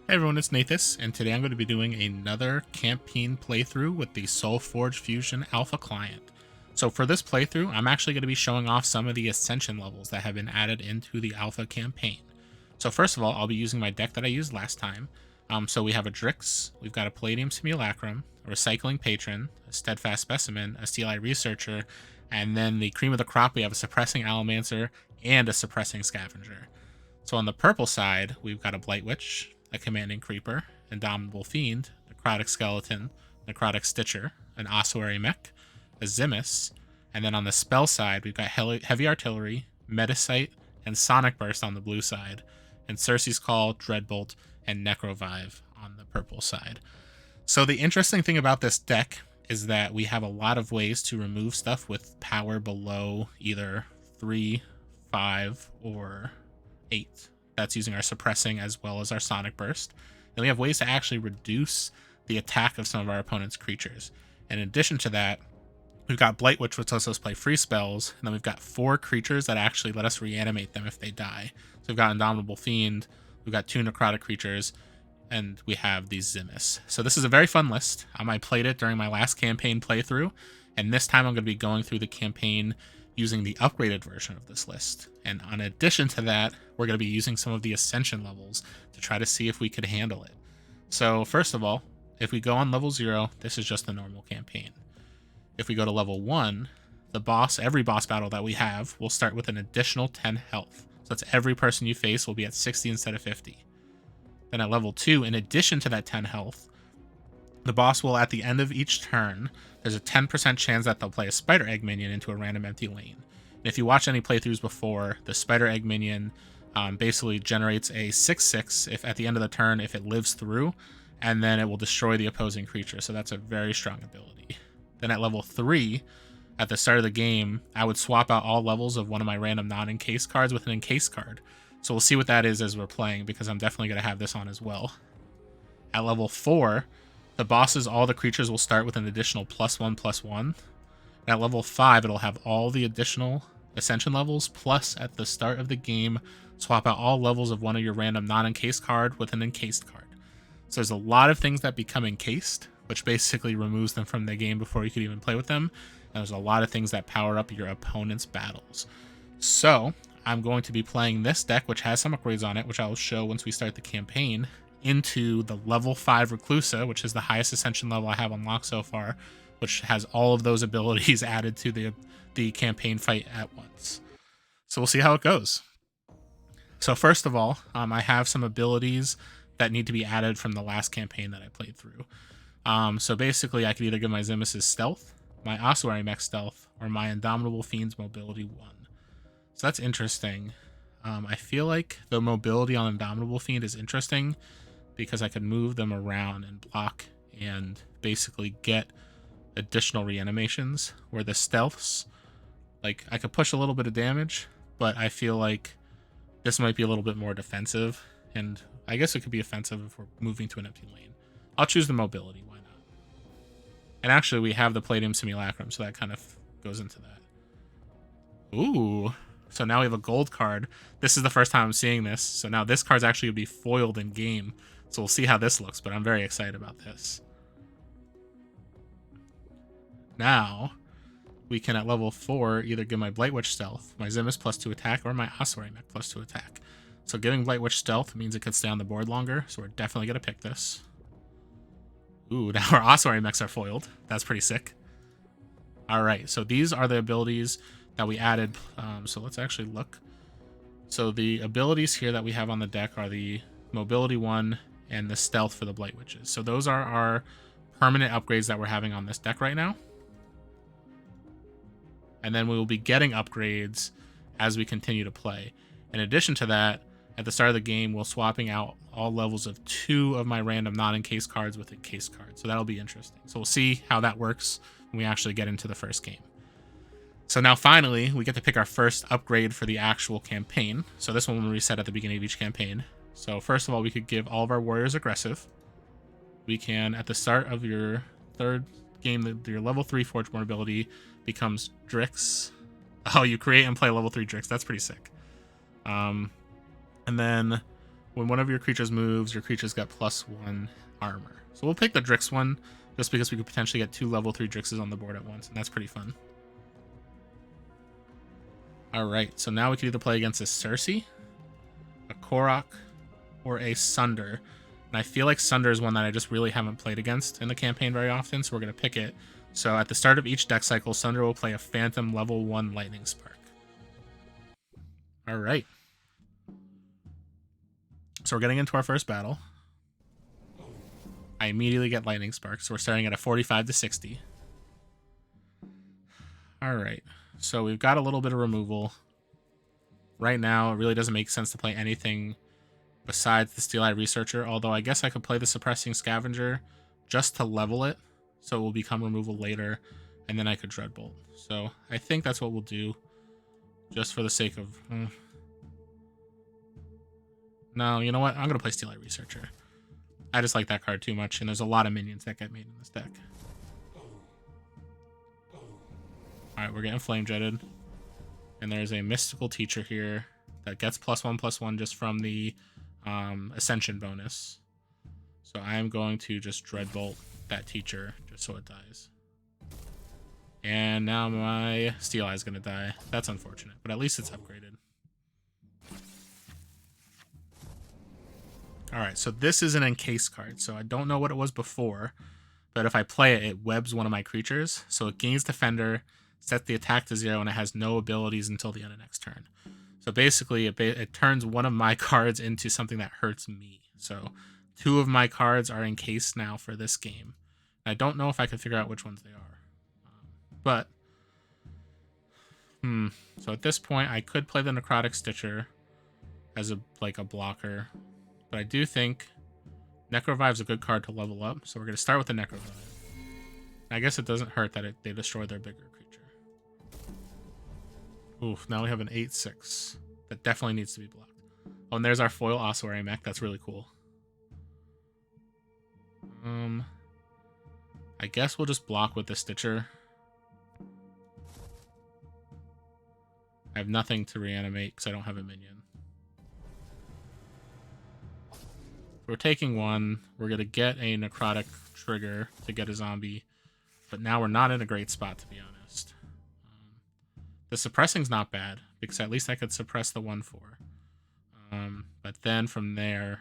Hey everyone, it's Nathas, and today I'm going to be doing another campaign playthrough with the SolForge Fusion Alpha Client. So for this playthrough, I'm actually going to be showing off some of the Ascension levels that have been added into the Alpha campaign. So first of all, I'll be using my deck that I used last time. So we have a Drix, we've got a Palladium Simulacrum, a Recycling Patron, a Steadfast Specimen, a Steeleye Researcher, and then the cream of the crop, we have a Suppressing Allomancer and a Suppressing Scavenger. So on the purple side, we've got a Blight Witch, a Commanding Creeper, Indomitable Fiend, Necrotic Skeleton, Necrotic Stitcher, an Ossuary Mech, a Zimus, and then on the spell side, we've got Heavy Artillery, Metacite, and Sonic Burst on the blue side, and Circe's Call, Dreadbolt, and Necrovive on the purple side. So the interesting thing about this deck is that we have a lot of ways to remove stuff with power below either 3, 5, or 8. That's using our suppressing as well as our sonic burst. And we have ways to actually reduce the attack of some of our opponent's creatures. And in addition to that, we've got Blight Witch, which lets us play free spells, and then we've got 4 creatures that actually let us reanimate them if they die. So we've got Indomitable Fiend, we've got 2 necrotic creatures, and we have the Zimus. So this is a very fun list. I played it during my last campaign playthrough, and this time I'm going to be going through the campaign using the upgraded version of this list. And in addition to that, we're going to be using some of the Ascension levels to try to see if we could handle it. So first of all, if we go on level 0, this is just the normal campaign. If we go to level 1, every boss battle that we have will start with an additional 10 health. So that's every person you face will be at 60 instead of 50. Then at level 2, in addition to that 10 health, the boss will, at the end of each turn, there's a 10% chance that they'll play a Spider Egg minion into a random empty lane. And if you watch any playthroughs before, the Spider Egg minion basically generates a 6/6 if at the end of the turn if it lives through, and then it will destroy the opposing creature. So that's a very strong ability. Then at level 3, at the start of the game, I would swap out all levels of one of my random non-encase cards with an encase card. So we'll see what that is as we're playing, because I'm definitely going to have this on as well. At level 4, the bosses, all the creatures will start with an additional +1/+1. And at level 5, it'll have all the additional Ascension levels, plus at the start of the game, swap out all levels of one of your random non-encased card with an encased card. So there's a lot of things that become encased, which basically removes them from the game before you could even play with them. And there's a lot of things that power up your opponent's battles. So I'm going to be playing this deck, which has some upgrades on it, which I will show once we start the campaign, into the level 5 Reclusa, which is the highest Ascension level I have unlocked so far, which has all of those abilities added to the campaign fight at once. So we'll see how it goes. So first of all, I have some abilities that need to be added from the last campaign that I played through. So basically, I could either give my Zimus' Stealth, my Ossuary Mech Stealth, or my Indomitable Fiend's Mobility 1. So that's interesting. I feel like the mobility on Indomitable Fiend is interesting because I could move them around and block and basically get additional reanimations, where the stealths, like, I could push a little bit of damage, but I feel like this might be a little bit more defensive, and I guess it could be offensive if we're moving to an empty lane. I'll choose the mobility, why not? And actually, we have the Palladium Simulacrum, so that kind of goes into that. Ooh, so now we have a gold card. This is the first time I'm seeing this, so now this card's actually going to be foiled in game. So we'll see how this looks, but I'm very excited about this. Now, we can at level 4 either give my Blight Witch Stealth, my Zimus +2 attack, or my Ossuary Mech +2 attack. So giving Blight Witch Stealth means it could stay on the board longer, so we're definitely going to pick this. Ooh, now our Ossuary Mechs are foiled. That's pretty sick. Alright, so these are the abilities that we added. So let's actually look. So the abilities here that we have on the deck are the Mobility 1 and the Stealth for the Blight Witches. So those are our permanent upgrades that we're having on this deck right now. And then we will be getting upgrades as we continue to play. In addition to that, at the start of the game, we're swapping out all levels of 2 of my random non-encased cards with encased cards. So that'll be interesting. So we'll see how that works when we actually get into the first game. So now finally, we get to pick our first upgrade for the actual campaign. So this one will reset at the beginning of each campaign. So first of all, we could give all of our warriors aggressive. We can, at the start of your third game, your level 3 Forgeborn ability becomes Drix. Oh, you create and play level 3 Drix. That's pretty sick. And then when one of your creatures moves, your creatures get +1 armor. So we'll pick the Drix one, just because we could potentially get 2 level 3 Drixes on the board at once, and that's pretty fun. Alright, so now we can either play against a Cersei, a Korok, or a Sunder. And I feel like Sunder is one that I just really haven't played against in the campaign very often, so we're going to pick it. So at the start of each deck cycle, Sunder will play a Phantom level 1 Lightning Spark. Alright. So we're getting into our first battle. I immediately get Lightning Spark, so we're starting at a 45 to 60. Alright, so we've got a little bit of removal. Right now, it really doesn't make sense to play anything besides the Steel Eye Researcher, although I guess I could play the Suppressing Scavenger just to level it, so it will become removal later, and then I could Dreadbolt. So I think that's what we'll do, just for the sake of... No, you know what? I'm going to play Steel Eye Researcher. I just like that card too much, and there's a lot of minions that get made in this deck. Alright, we're getting Flame Jetted. And there's a Mystical Teacher here that gets +1/+1 just from the Ascension bonus. So I'm going to just Dreadbolt that Teacher just so it dies. And now my Steel Eye is going to die. That's unfortunate, but at least it's upgraded. Alright, so this is an encase card, so I don't know what it was before, but if I play it, it webs one of my creatures, so it gains Defender, sets the attack to 0, and it has no abilities until the end of next turn. So basically, it turns one of my cards into something that hurts me. So 2 of my cards are encased now for this game. I don't know if I can figure out which ones they are. So at this point, I could play the Necrotic Stitcher as a blocker. But I do think Necrovive's a good card to level up, so we're going to start with the Necrovive. I guess it doesn't hurt that they destroy their bigger creature. Oof, now we have an 8/6. That definitely needs to be blocked. Oh, and there's our foil Ossuary mech. That's really cool. I guess we'll just block with the Stitcher. I have nothing to reanimate because I don't have a minion. We're taking 1. We're going to get a Necrotic trigger to get a zombie. But now we're not in a great spot, to be honest. The suppressing's not bad, because at least I could suppress the 1/4. But then from there,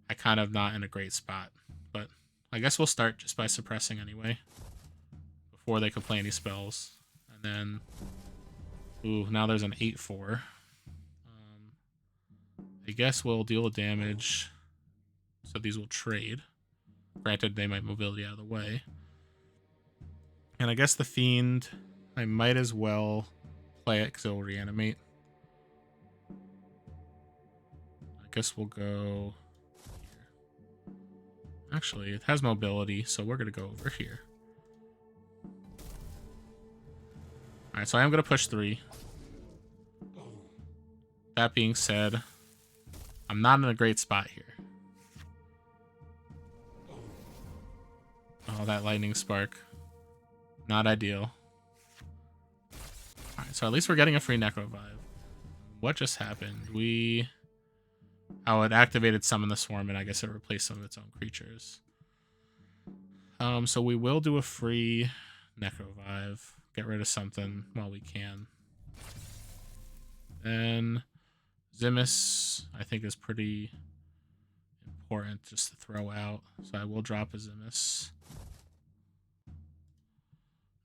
I kind of not in a great spot. But I guess we'll start just by suppressing anyway, before they could play any spells. And then, ooh, now there's an 8/4. I guess we'll deal damage, so these will trade. Granted, they might mobility out of the way. And I guess the Fiend, I might as well play it because it will reanimate. I guess we'll go here. Actually, it has mobility, so we're going to go over here. Alright, so I am going to push 3. That being said, I'm not in a great spot here. Oh, that Lightning Spark. Not ideal. Alright, so at least we're getting a free Necrovive. What just happened? Oh, it activated Summon the Swarm, and I guess it replaced some of its own creatures. So we will do a free Necrovive. Get rid of something while we can. Then Zimis, I think, is pretty important just to throw out. So I will drop a Zimis.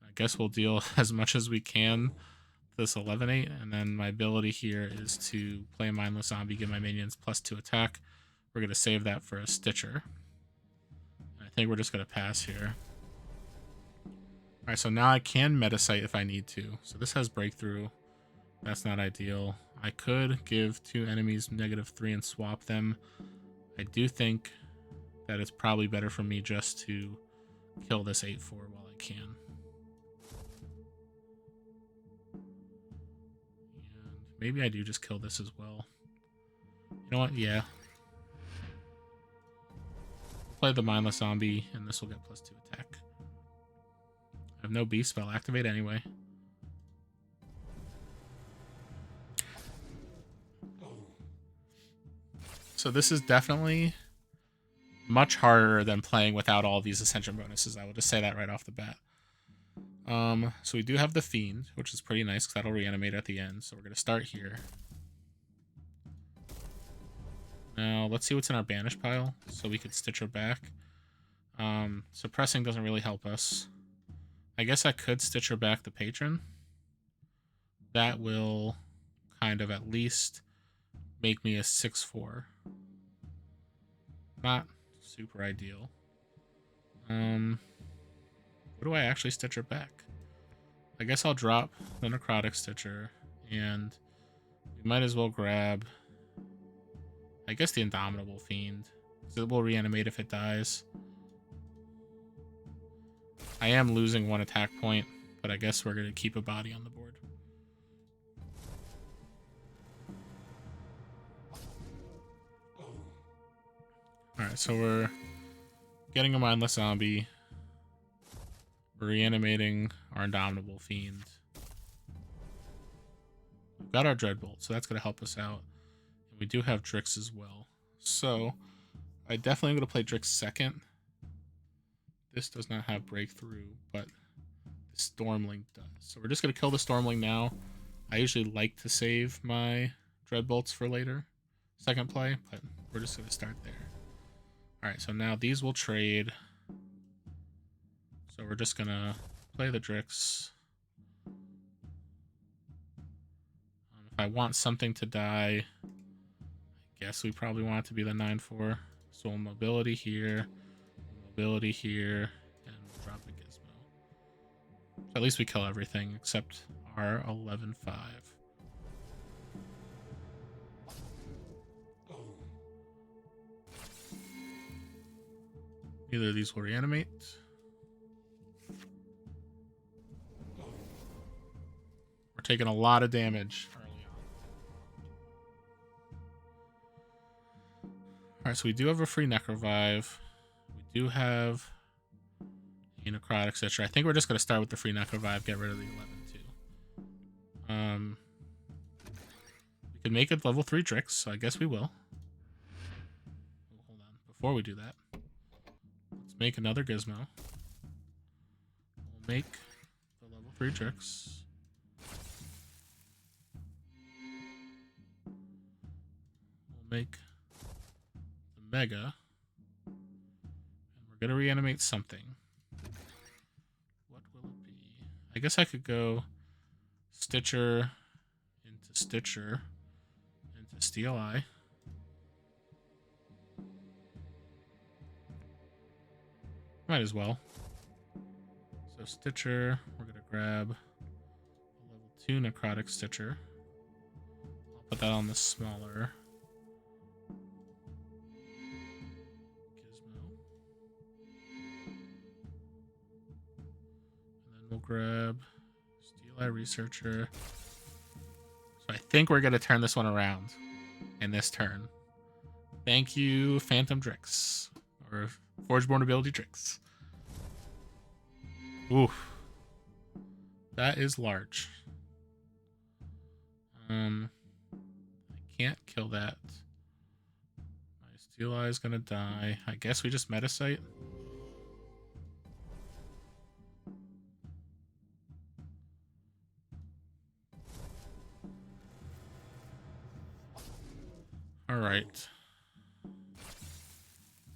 I guess we'll deal as much as we can this 11/8, and then my ability here is to play a Mindless Zombie, give my minions +2 attack. We're going to save that for a Stitcher. I think we're just going to pass here. Alright, so now I can Metasight if I need to. So this has Breakthrough. That's not ideal. I could give 2 enemies -3 and swap them. I do think that it's probably better for me just to kill this 8/4 while I can. And maybe I do just kill this as well. You know what? Yeah. Play the Mindless Zombie, and this will get +2 attack. I have no beast spell activate anyway. So this is definitely much harder than playing without all these Ascension bonuses. I will just say that right off the bat. So we do have the Fiend, which is pretty nice because that'll reanimate at the end. So we're going to start here. Now, let's see what's in our banish pile so we could stitch her back. Suppressing doesn't really help us. I guess I could stitch her back the Patron. That will kind of at least make me a 6/4. Not super ideal. What do I actually stitch her back? I guess I'll drop the Necrotic Stitcher, and we might as well grab, I guess, the Indomitable Fiend, because it will reanimate if it dies. I am losing one attack point, but I guess we're going to keep a body on the board. Alright, so we're getting a mindless zombie. We're reanimating our Indomitable Fiend. We've got our Dreadbolt, so that's going to help us out. And we do have Drix as well. So I definitely am going to play Drix second. This does not have Breakthrough, but the Stormling does. So we're just going to kill the Stormling now. I usually like to save my Dreadbolts for later, second play, but we're just going to start there. Alright, so now these will trade. So we're just going to play the Drix. If I want something to die, I guess we probably want it to be the 9/4. So mobility here, mobility here, and we'll drop a Gizmo. So at least we kill everything except our 11/5. Either of these will reanimate. We're taking a lot of damage early on. Alright, so we do have a free Necrovive. We do have a Necrotic Stitcher. I think we're just going to start with the free Necrovive, get rid of the 11/2. We could make it level 3 Drix, so I guess we will. Hold on, before we do that, let's make another Gizmo. We'll make the level 3 Drix. We'll make the Mega. And we're going to reanimate something. What will it be? I guess I could go Stitcher into Stitcher into Steel Eye. Might as well. So Stitcher, we're going to grab a level 2 Necrotic Stitcher. I'll put that on the smaller Gizmo. And then we'll grab Steel Eye Researcher. So I think we're going to turn this one around in this turn. Thank you, Phantom Drix. Or Forgeborn Ability Drix. Oof. That is large. I can't kill that. My Steel Eye is gonna die. I guess we just Metasite. Alright.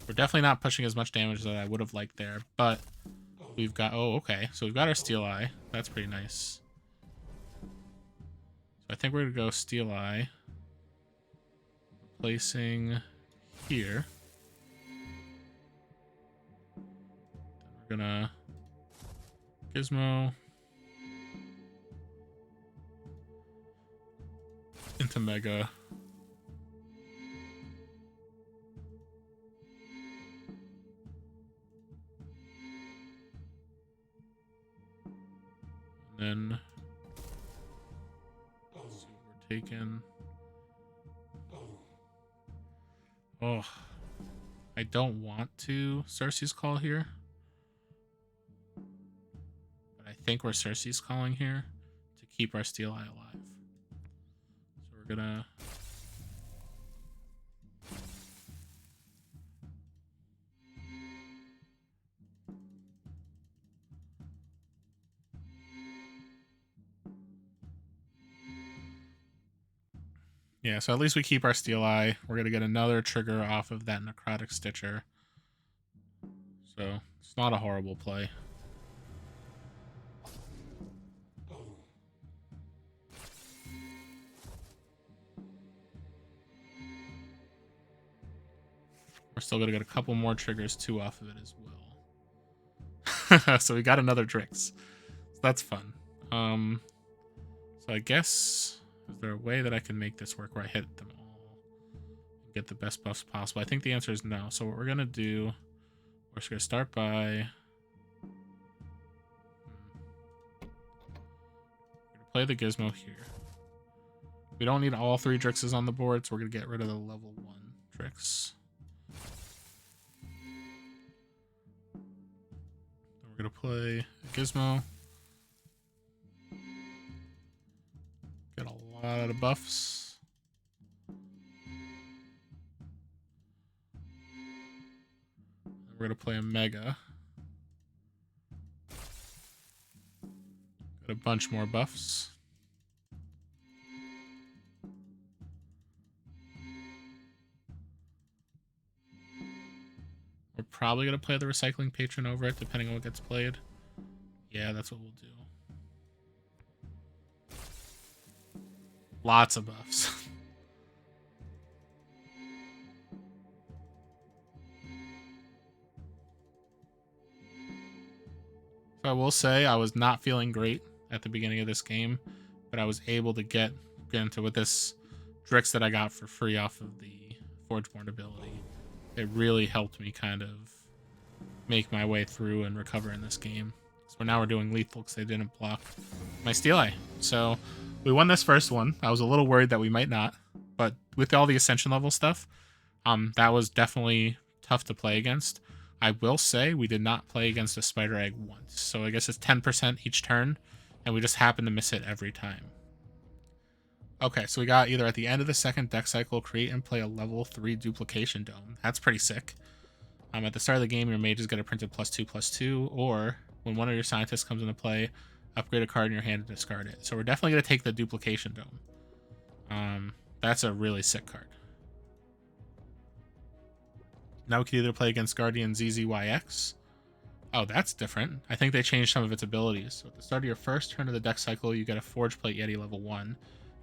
We're definitely not pushing as much damage as I would have liked there, but we've got... Oh, okay. So we've got our Steel Eye. That's pretty nice. So I think we're going to go Steel Eye. Placing here. Then we're going to Gizmo into Mega. Then let's see what we're taking. Oh, I don't want to Cersei's Call here, but I think we're Cersei's Calling here to keep our Steel Eye alive. So we're gonna Yeah, so at least we keep our Steel Eye. We're going to get another trigger off of that Necrotic Stitcher. So it's not a horrible play. We're still going to get a couple more triggers too off of it as well. So we got another Drix. So that's fun. So I guess, is there a way that I can make this work where I hit them all and get the best buffs possible? I think the answer is no. So what we're going to do, we're just going to start by play the Gizmo here. We don't need all 3 Drixes on the board, so we're going to get rid of the level 1 Drix. Then we're going to play a Gizmo. Get a lot of buffs. Then we're going to play a Mega. Got a bunch more buffs. We're probably going to play the Recycling Patron over it, depending on what gets played. Yeah, that's what we'll do. Lots of buffs. So I will say I was not feeling great at the beginning of this game, but I was able to get into with this Drix that I got for free off of the Forgeborn ability. It really helped me kind of make my way through and recover in this game. So now we're doing lethal because they didn't block my Steel Eye. So we won this first one. I was a little worried that we might not, but with all the Ascension level stuff, that was definitely tough to play against. I will say we did not play against a Spider Egg once, so I guess it's 10% each turn, and we just happen to miss it every time. Okay, so we got either at the end of the second deck cycle, create and play a level 3 Duplication Dome. That's pretty sick. At the start of the game, your mages get a printed +2/+2, or when one of your scientists comes into play, upgrade a card in your hand and discard it. So we're definitely going to take the Duplication Dome. That's a really sick card. Now we can either play against Guardian ZZYX. Oh, that's different. I think they changed some of its abilities. So at the start of your first turn of the deck cycle, you get a Forge Plate Yeti level 1.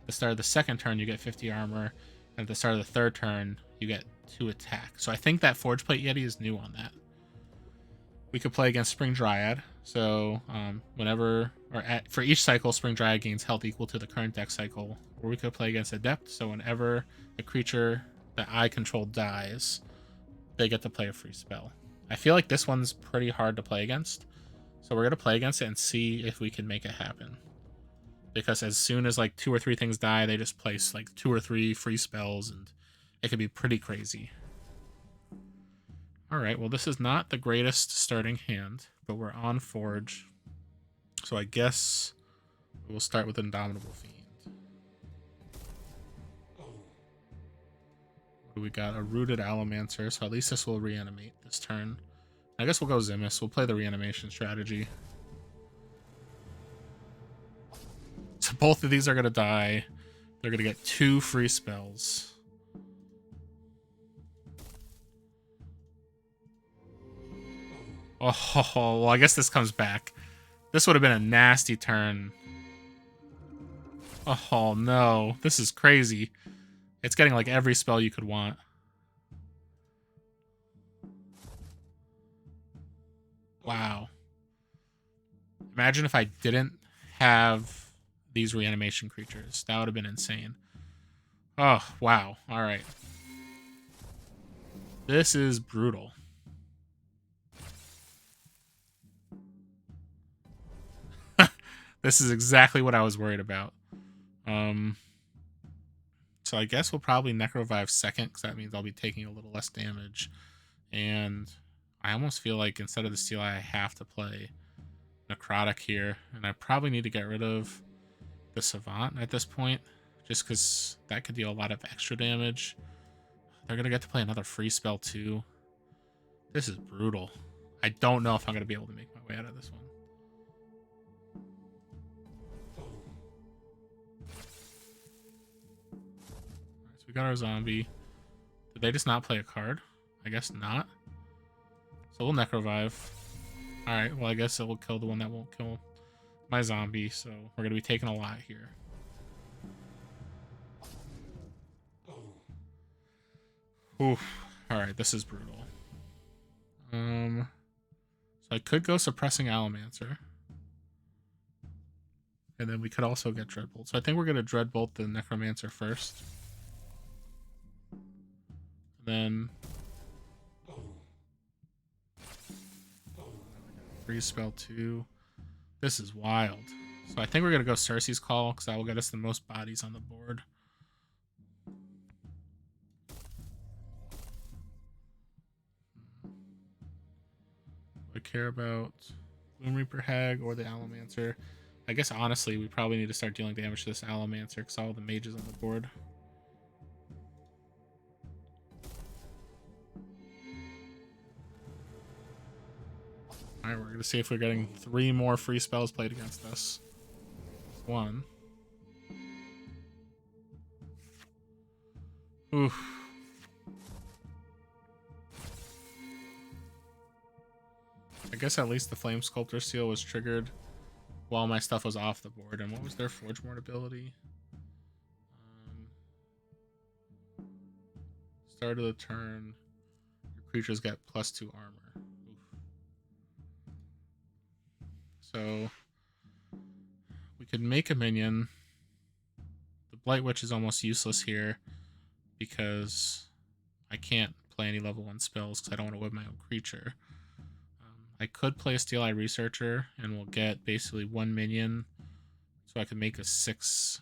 At the start of the second turn, you get 50 armor. And at the start of the third turn, you get 2 attack. So I think that Forge Plate Yeti is new on that. We could play against Spring Dryad. So for each cycle, Spring Dryad gains health equal to the current deck cycle. Or we could play against Adept. So whenever the creature that I control dies, they get to play a free spell. I feel like this one's pretty hard to play against. So we're going to play against it and see if we can make it happen. Because as soon as like 2 or 3 things die, they just place like 2 or 3 free spells, and it could be pretty crazy. Alright, well this is not the greatest starting hand, but we're on Forge. So I guess we'll start with Indomitable Fiend. We got a Rooted Allomancer, so at least this will reanimate this turn. I guess we'll go Zimus. We'll play the reanimation strategy. So both of these are going to die. They're going to get 2 free spells. Oh, well, I guess this comes back. This would have been a nasty turn. Oh, no. This is crazy. It's getting like every spell you could want. Wow. Imagine if I didn't have these reanimation creatures. That would have been insane. Oh, wow. All right. This is brutal. This is exactly what I was worried about. So I guess we'll probably Necrovive second, because that means I'll be taking a little less damage. And I almost feel like instead of the Steel Eye, I have to play Necrotic here. And I probably need to get rid of the Savant at this point, just because that could deal a lot of extra damage. They're going to get to play another free spell too. This is brutal. I don't know if I'm going to be able to make my way out of this one. We got our zombie. Did they just not play a card? I guess not. So we'll Necrovive. Alright, well I guess it will kill the one that won't kill my zombie, so we're gonna be taking a lot here. Oof. Alright, this is brutal. So I could go Suppressing Allomancer. And then we could also get Dreadbolt. So I think we're gonna Dreadbolt the Necromancer first. And then freeze spell 2. This is wild. So I think we're gonna go Cersei's Call because that will get us the most bodies on the board. I care about Gloom Reaper Hag or the Allomancer. I guess honestly we probably need to start dealing damage to this Allomancer because all the mages on the board. Alright, we're gonna see if we're getting 3 more free spells played against us. 1. Oof. I guess at least the Flame Sculptor Seal was triggered while my stuff was off the board. And what was their Forge Mort ability? Start of the turn, your creatures get +2 armor. Oof. So we could make a minion. The Blight Witch is almost useless here because I can't play any level 1 spells because I don't want to whip my own creature. I could play a Steel Eye Researcher and we'll get basically 1 minion, so I could make a 6/6.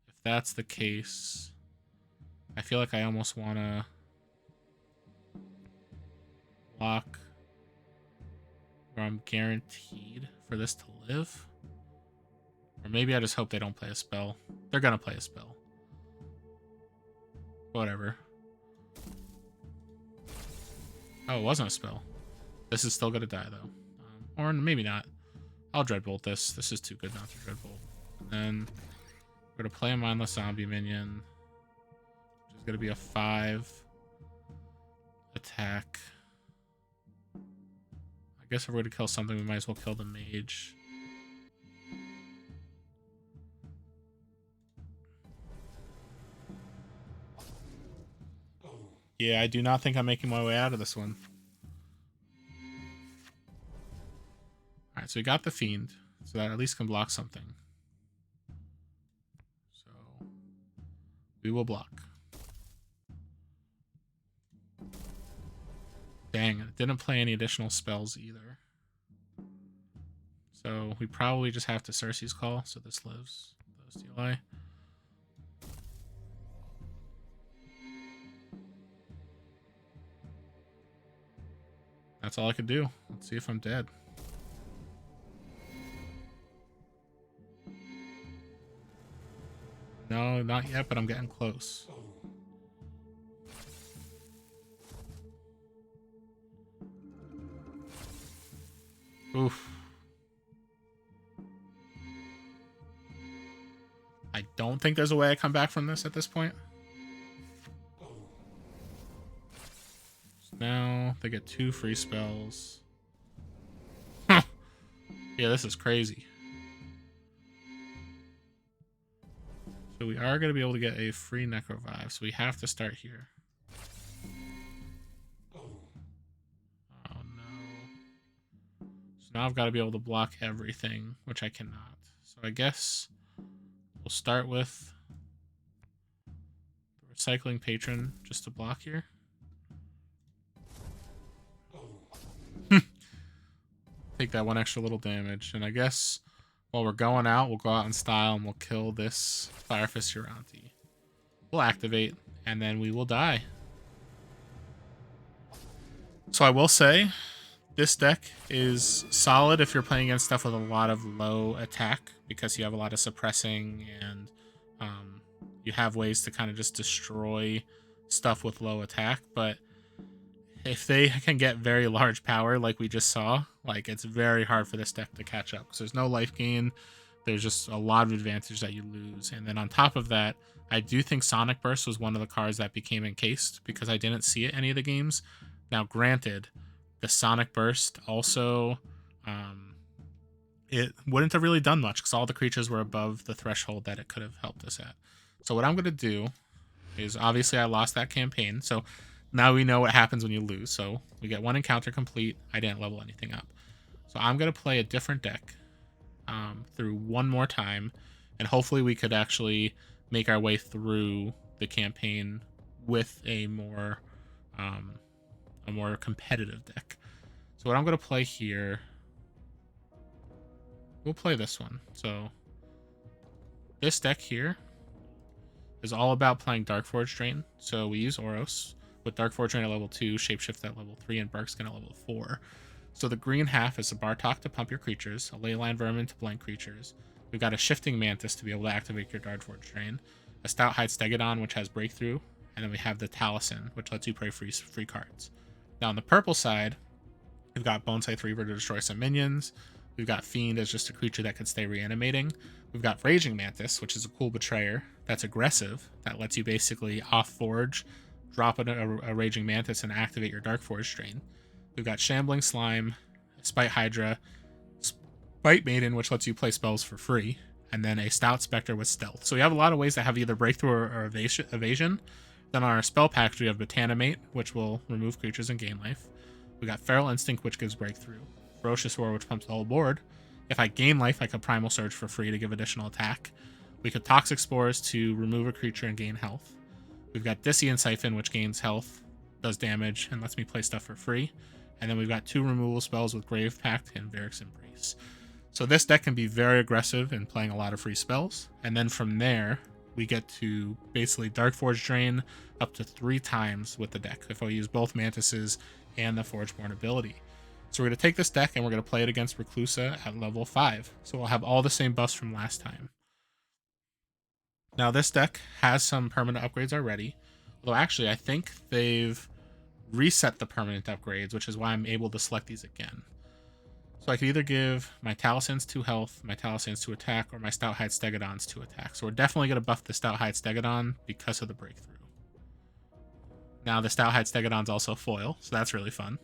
If that's the case, I feel like I almost want to block where I'm guaranteed for this to live. Or maybe I just hope they don't play a spell. They're going to play a spell. Whatever. Oh, it wasn't a spell. This is still going to die, though. Or maybe not. I'll Dreadbolt this. This is too good not to Dreadbolt. And then we're going to play a Mindless Zombie minion, which is going to be a 5 attack. I guess if we're going to kill something, we might as well kill the mage. Yeah, I do not think I'm making my way out of this one. Alright, so we got the Fiend, so that at least can block something. So we will block. Dang, it didn't play any additional spells either. So we probably just have to Cersei's Call, so this lives. The Steel Eye. That's all I could do. Let's see if I'm dead. No, not yet, but I'm getting close. Oof. I don't think there's a way I come back from this at this point. Now they get 2 free spells. Huh. Yeah, this is crazy. So we are going to be able to get a free Necrovive, so we have to start here. Oh no. So now I've got to be able to block everything, which I cannot. So I guess we'll start with the Recycling Patron just to block here. Take that 1 extra little damage, and I guess while we're going out, we'll go out in style and we'll kill this Firefist Uranti. We'll activate, and then we will die. So I will say, this deck is solid if you're playing against stuff with a lot of low attack, because you have a lot of suppressing, and you have ways to kind of just destroy stuff with low attack, but if they can get very large power like we just saw, like it's very hard for this deck to catch up because there's no life gain. there's just a lot of advantage that you lose. And then on top of that, I do think Sonic Burst was one of the cards that became encased because I didn't see it in any of the games. Now, granted, the Sonic Burst also, it wouldn't have really done much because all the creatures were above the threshold that it could have helped us at. So what I'm going to do is, obviously I lost that campaign, so now we know what happens when you lose. So we get one encounter complete. I didn't level anything up. So I'm going to play a different deck through one more time, and hopefully we could actually make our way through the campaign with a more competitive deck. So what I'm going to play here, we'll play this one. So this deck here is all about playing Darkforge Drain. So we use Oros with Darkforge Drain at level 2, Shapeshift at level 3, and Barkskin at level 4. So the green half is a Bartok to pump your creatures, a Leyline Vermin to blank creatures. We've got a Shifting Mantis to be able to activate your Darkforge Drain, a Stout Hide Stegodon, which has Breakthrough, and then we have the Taliesin, which lets you play free cards. Now on the purple side, we've got Bonsai Reaver to destroy some minions. We've got Fiend as just a creature that can stay reanimating. We've got Raging Mantis, which is a cool Betrayer that's aggressive, that lets you basically off-forge, drop a Raging Mantis, and activate your Darkforge Drain. We've got Shambling Slime, Spite Hydra, Spite Maiden, which lets you play spells for free, and then a Stout Spectre with Stealth. So we have a lot of ways to have either Breakthrough or evasion. Then on our spell pack, we have Botanimate, which will remove creatures and gain life. We got Feral Instinct, which gives Breakthrough. Ferocious Roar, which pumps the whole board. If I gain life, I could Primal Surge for free to give additional attack. We could Toxic Spores to remove a creature and gain health. We've got Disseian Siphon, which gains health, does damage, and lets me play stuff for free. And then we've got 2 removal spells with Grave Pact and Varric's Embrace. So this deck can be very aggressive in playing a lot of free spells. And then from there, we get to basically Darkforge Drain up to 3 times with the deck if I use both Mantises and the Forgeborn ability. So we're going to take this deck and we're going to play it against Reclusa at level 5. So we'll have all the same buffs from last time. Now this deck has some permanent upgrades already. Although actually I think they've reset the permanent upgrades, which is why I'm able to select these again. So I could either give my Talisins 2 health, my Talisins 2 attack, or my Stout Hide Stegodons 2 attack. So we're definitely going to buff the Stout Hide Stegodon because of the Breakthrough. Now the Stout Hide Stegodon's also foil, so that's really fun.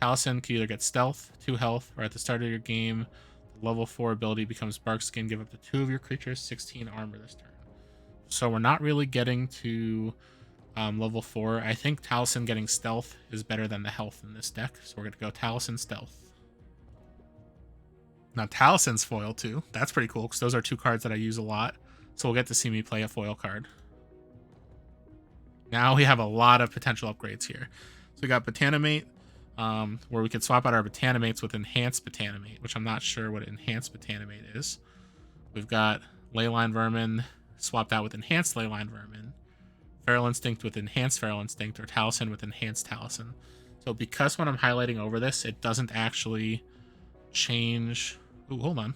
Taliesin can either get Stealth, 2 health, or at the start of your game, the level 4 ability becomes Barkskin, give up to 2 of your creatures 16 armor this turn. So we're not really getting to level 4. I think Taliesin getting Stealth is better than the health in this deck, so we're going to go Taliesin Stealth. Now Talison's foil too. That's pretty cool because those are 2 cards that I use a lot, so we'll get to see me play a foil card. Now we have a lot of potential upgrades here. So we got Botanimate, where we can swap out our Botanimates with Enhanced Botanimate, which I'm not sure what Enhanced Botanimate is. We've got Leyline Vermin swapped out with Enhanced Leyline Vermin, Feral Instinct with Enhanced Feral Instinct, or Taliesin with Enhanced Taliesin. So because when I'm highlighting over this, it doesn't actually change... Ooh, hold on.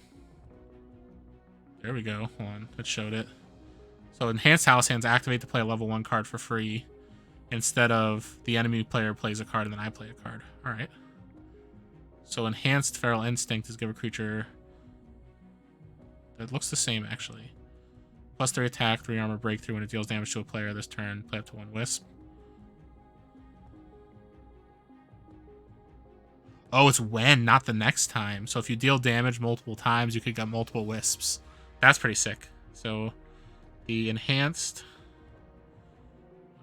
There we go. Hold on. It showed it. So Enhanced Talisins activate to play a level 1 card for free instead of the enemy player plays a card and then I play a card. Alright. So Enhanced Feral Instinct is give a creature... It looks the same, actually. Plus 3 attack, 3 armor, breakthrough. When it deals damage to a player this turn, play up to 1 wisp. Oh, it's when, not the next time. So if you deal damage multiple times, you could get multiple wisps. That's pretty sick. So the enhanced...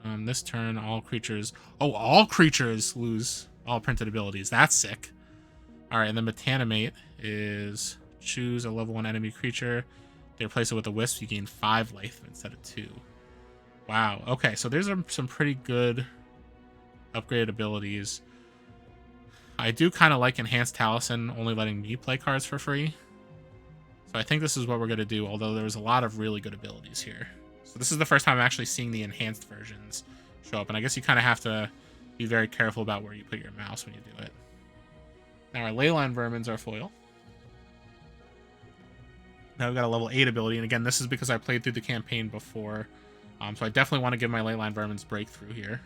this turn, all creatures... Oh, all creatures lose all printed abilities. That's sick. Alright, and then Botanimate is choose a level 1 enemy creature. They replace it with a wisp, you gain 5 life instead of 2. Wow. Okay, so there's some pretty good upgraded abilities. I do kind of like Enhanced Taliesin only letting me play cards for free. So I think this is what we're going to do, although there's a lot of really good abilities here. So this is the first time I'm actually seeing the enhanced versions show up, and I guess you kind of have to be very careful about where you put your mouse when you do it. Now our Leyline Vermin's our foil. Now we've got a level 8 ability, and again, this is because I played through the campaign before, so I definitely want to give my Leyline Vermin's Breakthrough here.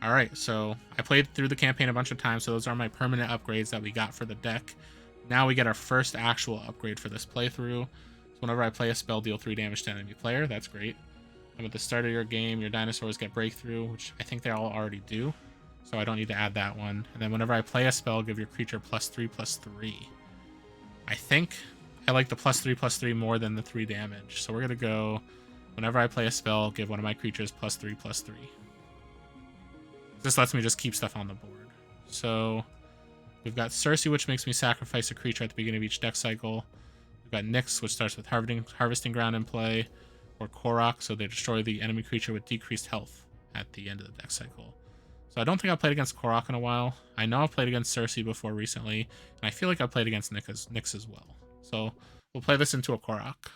All right, so I played through the campaign a bunch of times, so those are my permanent upgrades that we got for the deck. Now we get our first actual upgrade for this playthrough. So whenever I play a spell, deal 3 damage to enemy player. That's great. And at the start of your game, your dinosaurs get breakthrough, which I think they all already do. So I don't need to add that one. And then whenever I play a spell, give your creature +3/+3. I think I like the +3/+3 more than the 3 damage. So we're going to go, whenever I play a spell, give one of my creatures +3/+3. This lets me just keep stuff on the board. So we've got Cersei, which makes me sacrifice a creature at the beginning of each deck cycle. We've got Nyx, which starts with Harvesting Ground in play, or Korok, so they destroy the enemy creature with decreased health at the end of the deck cycle. So I don't think I've played against Korok in a while. I know I've played against Cersei before recently, and I feel like I've played against Nyx as well. So we'll play this into a Korok.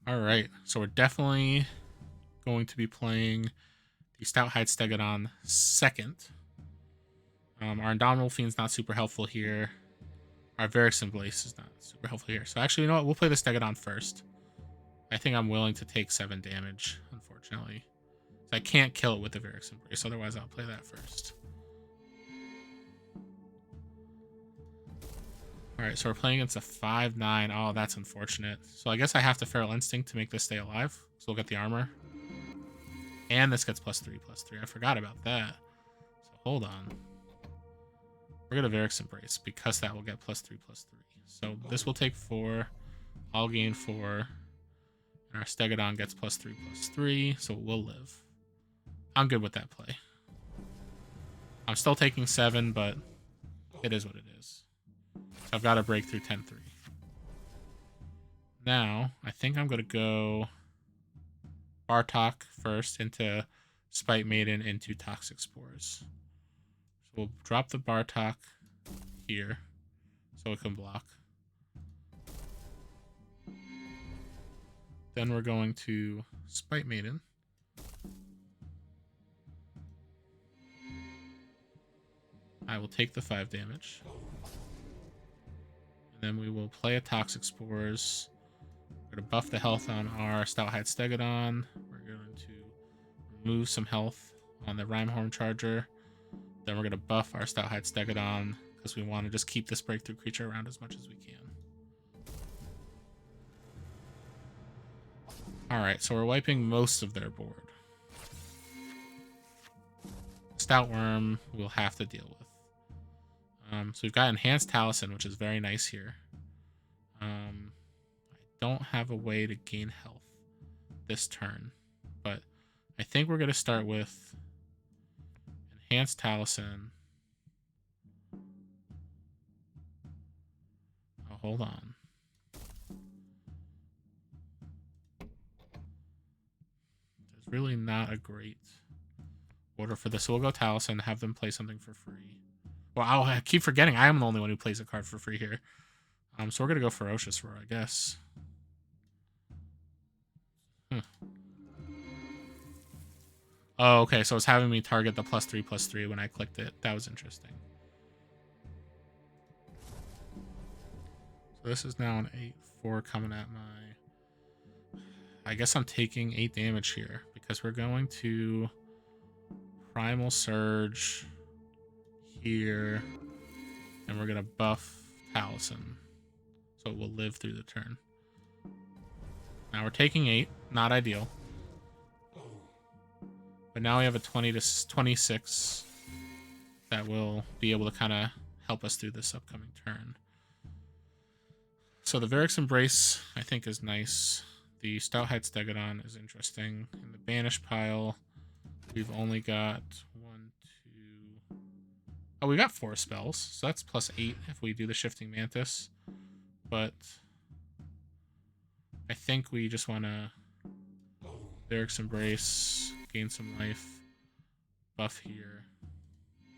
All right, so we're definitely going to be playing the Stout-Hide Stegodon second. Our Indomitable Fiend's not super helpful here. Our Varix Blaze is not super helpful here. So actually, you know what? We'll play the Stegodon first. I think I'm willing to take 7 damage, unfortunately. So I can't kill it with the Varix Embrace, otherwise I'll play that first. Alright, so we're playing against a 5/9. Oh, that's unfortunate. So I guess I have to Feral Instinct to make this stay alive. So we'll get the armor. And this gets +3/+3. I forgot about that. So hold on. We're going to Varix Embrace because that will get +3/+3. So this will take 4. I'll gain 4. And our Stegodon gets +3/+3. So we'll live. I'm good with that play. I'm still taking 7, but it is what it is. So I've got to break through 10-3. Now, I think I'm going to go Bartok first into Spite Maiden into Toxic Spores. So we'll drop the Bartok here so it can block. Then we're going to Spite Maiden. I will take the 5 damage. Then we will play a Toxic Spores. We're going to buff the health on our Stout-Hide Stegodon. We're going to remove some health on the Rhymehorn Charger. Then we're going to buff our Stout-Hide Stegodon because we want to just keep this breakthrough creature around as much as we can. Alright, so we're wiping most of their board. Stoutworm we'll have to deal with. So we've got Enhanced Taliesin, which is very nice here. I don't have a way to gain health this turn, but I think we're going to start with Enhanced Taliesin. Oh, hold on. There's really not a great order for this. So we'll go Taliesin, have them play something for free. Well, I keep forgetting I am the only one who plays a card for free here. So we're going to go Ferocious Roar, I guess. Oh, okay, so it's having me target the +3/+3 when I clicked it. That was interesting. So this is now an 8/4 coming at my... I guess I'm taking 8 damage here because we're going to Primal Surge here, and we're gonna buff Taliesin so it will live through the turn. Now we're taking 8, not ideal, but now we have a 20 to 26 that will be able to kind of help us through this upcoming turn. So the Varix Embrace I think is nice. The Stout-Hide Stegodon is interesting. In the Banish pile, we've only got 1, 2... Oh, we got 4 spells, so that's +8 if we do the Shifting Mantis. But I think we just want to Varix Embrace, gain some life, buff here,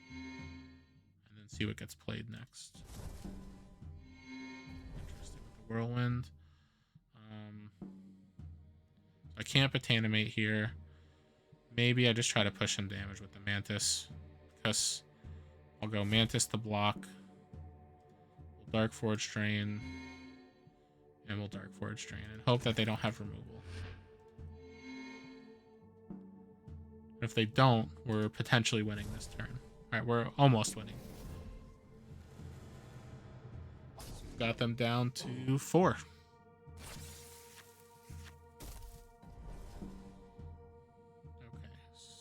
and then see what gets played next. Interesting with the Whirlwind. I can't Botanimate here. Maybe I just try to push some damage with the Mantis, because I'll go Mantis to block, we'll Dark Forge Drain, and we'll Dark Forge Drain, and hope that they don't have removal. If they don't, we're potentially winning this turn. All right, we're almost winning. Got them down to 4. Okay,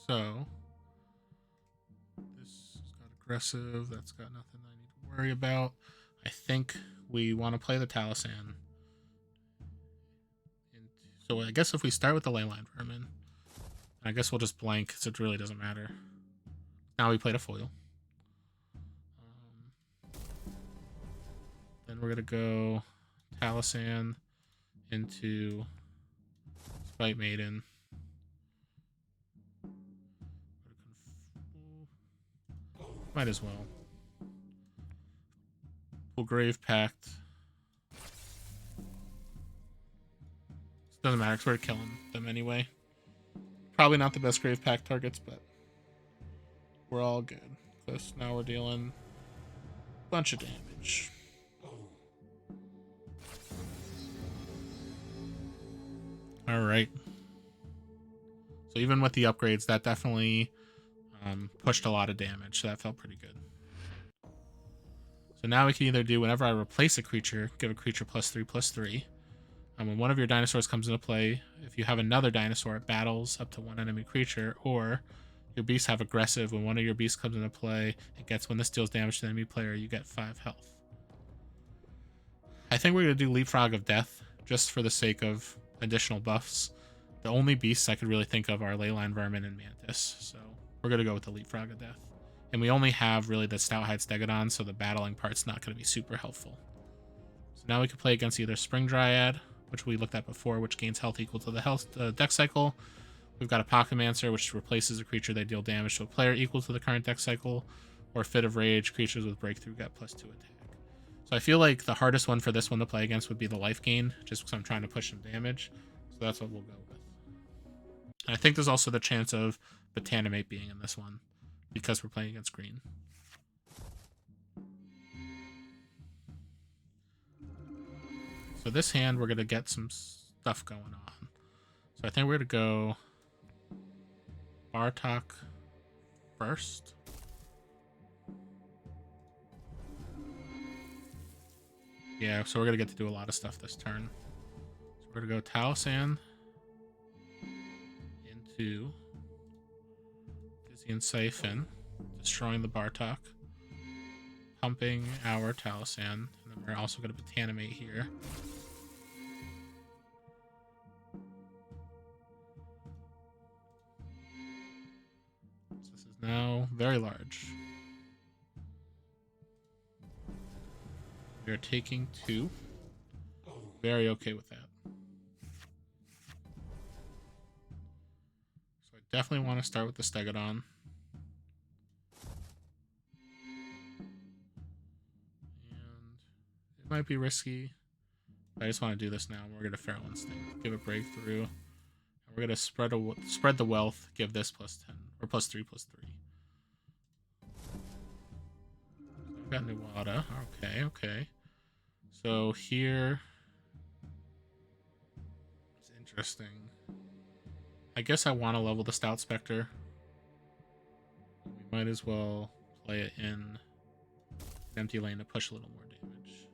so this has got aggressive. That's got nothing I need to worry about. I think we want to play the Taliesin. So I guess if we start with the Leyline Vermin, I guess we'll just blank because it really doesn't matter. Now we played a foil. Then we're going to go Taliesin into Spite Maiden. Might as well. Pull Grave Pact. Doesn't matter because we're killing them anyway. Probably not the best Grave Pact targets, but we're all good. Because now we're dealing a bunch of damage. Alright. So even with the upgrades, that definitely pushed a lot of damage. So that felt pretty good. So now we can either do, whenever I replace a creature, give a creature +3/+3. When one of your dinosaurs comes into play, if you have another dinosaur, it battles up to one enemy creature, or your beasts have aggressive. When one of your beasts comes into play, when this deals damage to the enemy player, you get 5 health. I think we're going to do Leapfrog of Death, just for the sake of additional buffs. The only beasts I could really think of are Leyline Vermin and Mantis, so we're going to go with the Leapfrog of Death. And we only have really the Stouthide Stegodon, so the battling part's not going to be super helpful. So now we can play against either Spring Dryad, which we looked at before, which gains health equal to the health deck cycle. We've got a Pocketmancer, which replaces a creature that deal damage to a player equal to the current deck cycle, or Fit of Rage, creatures with Breakthrough get +2 attack. So I feel like the hardest one for this one to play against would be the life gain, just because I'm trying to push some damage. So that's what we'll go with. And I think there's also the chance of Botanimate being in this one, because we're playing against green. So this hand, we're going to get some stuff going on. So I think we're going to go Bartok first. Yeah, so we're going to get to do a lot of stuff this turn. So we're going to go Taliesin into Dizzy Siphon, destroying the Bartok, pumping our Taliesin, and then we're also going to Botanimate here. So this is now very large. We are taking 2. Very okay with that. So I definitely want to start with the Stegodon. And it might be risky. I just want to do this now. We're going to Feral Instinct, give a Breakthrough. And we're going to spread the wealth, give this +10, or +3/+3. I've got Nuada. Okay. So here, it's interesting. I guess I want to level the Stout Spectre. We might as well play it in an empty lane to push a little more damage.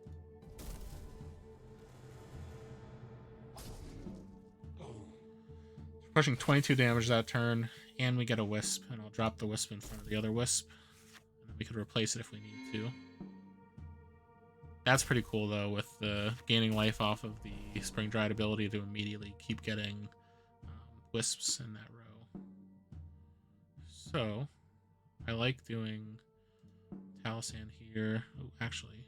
We're pushing 22 damage that turn, and we get a Wisp, and I'll drop the Wisp in front of the other Wisp, and then we could replace it if we need to. That's pretty cool, though, with the gaining life off of the Spring Dryad ability to immediately keep getting Wisps in that row. So, I like doing Taliesin here. Oh, actually,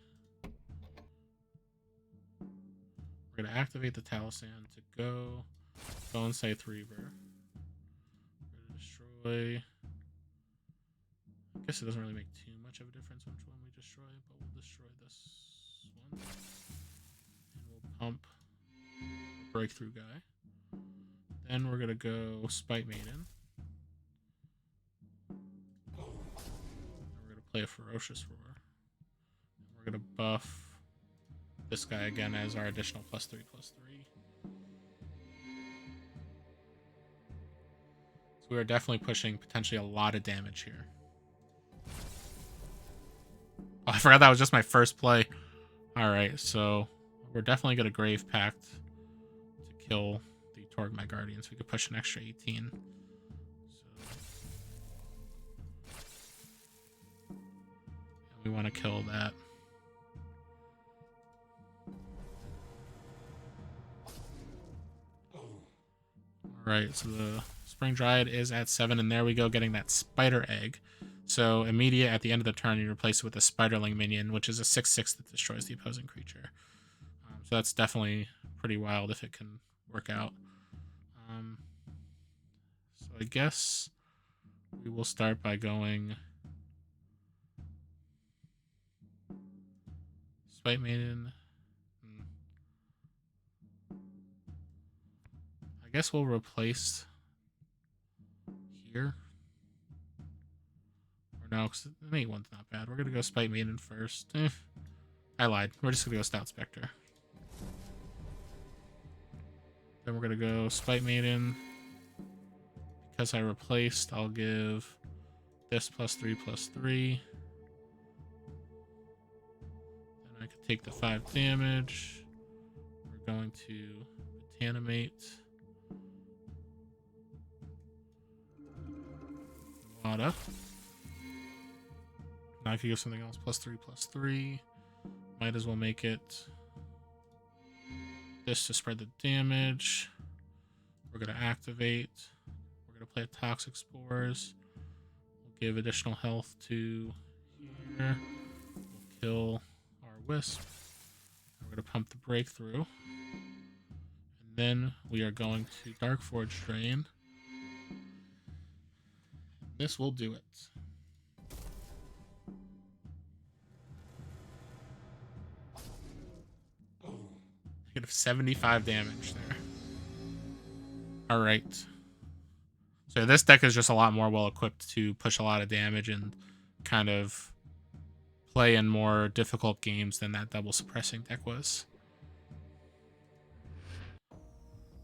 we're going to activate the Taliesin to go Bone Scythe Reaver. We're going to destroy... I guess it doesn't really make too much of a difference which one we destroy, but we'll destroy this one. And we'll pump Breakthrough guy. Then we're going to go Spite Maiden. And we're going to play a Ferocious Roar. And we're going to buff this guy again as our additional +3/+3. So we are definitely pushing potentially a lot of damage here. Oh, I forgot that was just my first play. Alright, so we're definitely going to Grave Pact to kill the Torgmai Guardians. We could push an extra 18. So we want to kill that. Alright, so the Spring Dryad is at 7, and there we go, getting that Spider Egg. So immediate at the end of the turn, you replace it with a Spiderling minion, which is a 6/6 that destroys the opposing creature. So that's definitely pretty wild if it can work out. So I guess we will start by going Spite Maiden. I guess we'll replace here. Or no, because the mate one's not bad. We're going to go Spite Maiden first. I lied. We're just going to go Stout Spectre. Then we're going to go Spite Maiden. Because I replaced, I'll give this +3/+3. Then I could take the 5 damage. We're going to Botanimate. Wada. Now I could give something else +3/+3. Might as well make it this to spread the damage. We're going to activate. We're going to play Toxic Spores. We'll give additional health to here. We'll kill our Wisp. We're going to pump the Breakthrough. And then we are going to Darkforge Drain. This will do it. Get 75 damage there. Alright. So this deck is just a lot more well equipped to push a lot of damage and kind of play in more difficult games than that double suppressing deck was.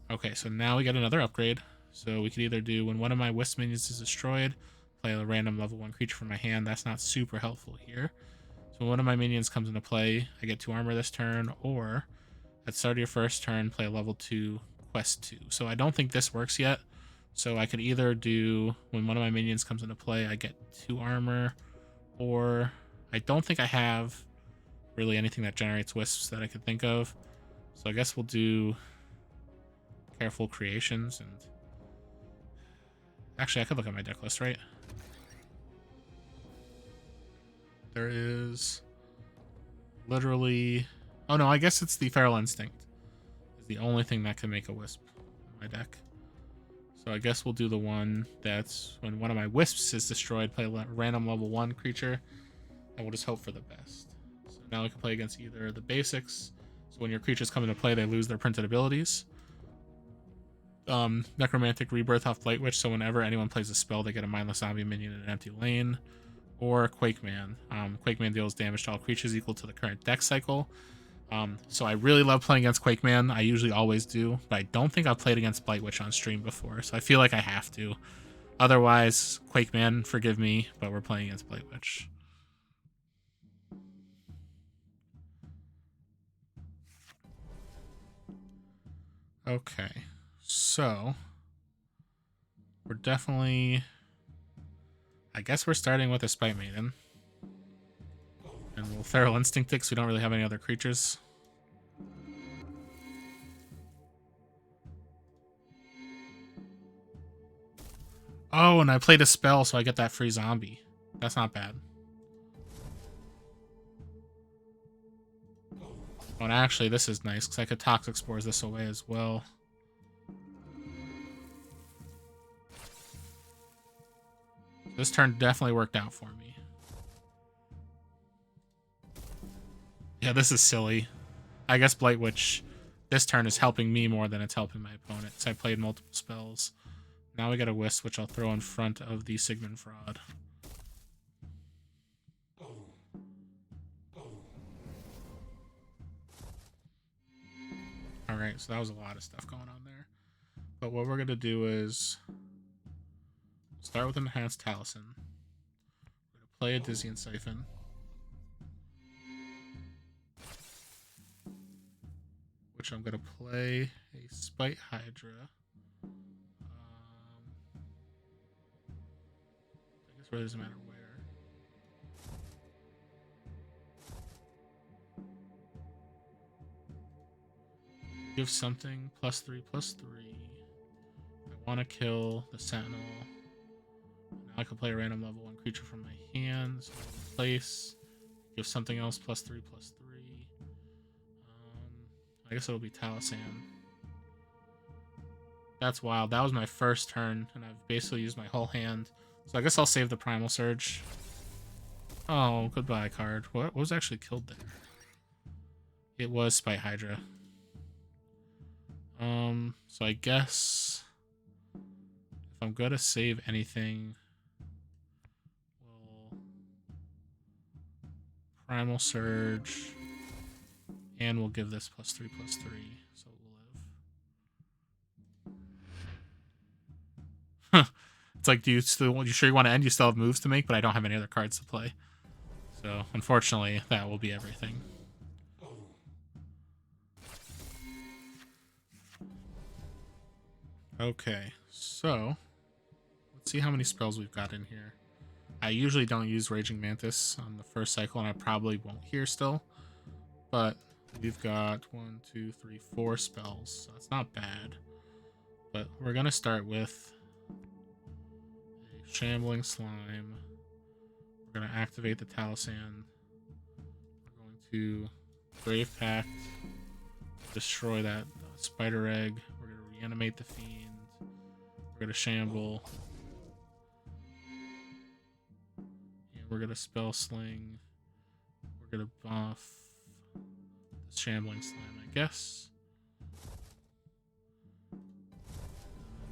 Okay, so now we get another upgrade. So we could either do when one of my Wisp minions is destroyed, play a random level 1 creature from my hand. That's not super helpful here. So when one of my minions comes into play, I get 2 armor this turn, or at the start of your first turn, play a level 2 quest 2. So I don't think this works yet. So I could either do when one of my minions comes into play, I get 2 armor, or I don't think I have really anything that generates wisps that I could think of. So I guess we'll do Careful Creations. And actually, I could look at my deck list, right? There is literally... Oh no, I guess it's the Feral Instinct. Is the only thing that can make a wisp in my deck. So I guess we'll do the one that's when one of my wisps is destroyed, play a random level 1 creature, and we'll just hope for the best. So now we can play against either the basics. So when your creatures come into play, they lose their printed abilities. Necromantic Rebirth off Blight Witch, so whenever anyone plays a spell, they get a mindless zombie minion in an empty lane. Or Quakeman. Quakeman deals damage to all creatures equal to the current deck cycle. So I really love playing against Quakeman. I usually always do, but I don't think I've played against Blight Witch on stream before, so I feel like I have to. Otherwise, Quakeman, forgive me, but we're playing against Blight Witch. Okay, so we're definitely... I guess we're starting with a Spite Maiden. And we'll Feral Instinct it because we don't really have any other creatures. Oh, and I played a spell, so I get that free zombie. That's not bad. Oh, and actually, this is nice because I could Toxic Spores this away as well. This turn definitely worked out for me. Yeah, this is silly. I guess Blight Witch this turn is helping me more than it's helping my opponent. So I played multiple spells. Now we got a Wisp, which I'll throw in front of the Sigmund Fraud. Alright, so that was a lot of stuff going on there. But what we're going to do is... Start with an Enhanced Taliesin. We're gonna play a Dizzy and Siphon. Which I'm gonna play a Spite Hydra. I guess it really doesn't matter where. Give something +3/+3. I want to kill the Sentinel. Now I can play a random level 1 creature from my hand. So replace. Give something else +3/+3. I guess it'll be Taliesin. That's wild. That was my first turn, and I've basically used my whole hand. So I guess I'll save the Primal Surge. Oh, goodbye card. What was actually killed there? It was Spite Hydra. So I guess if I'm gonna save anything, we'll Primal Surge, and we'll give this +3/+3, so we'll live. It's like, you sure you want to end? You still have moves to make, but I don't have any other cards to play. So unfortunately, that will be everything. Okay, so let's see how many spells we've got in here. I usually don't use Raging Mantis on the first cycle, and I probably won't here still. But we've got 1, 2, 3, 4 spells, so that's not bad. But we're going to start with a Shambling Slime. We're going to activate the Taliesin. We're going to Grave Pact, destroy that Spider Egg. We're going to reanimate the Fiend. We're going to Shamble. And we're going to Spell Sling. We're going to buff the Shambling Slime, I guess.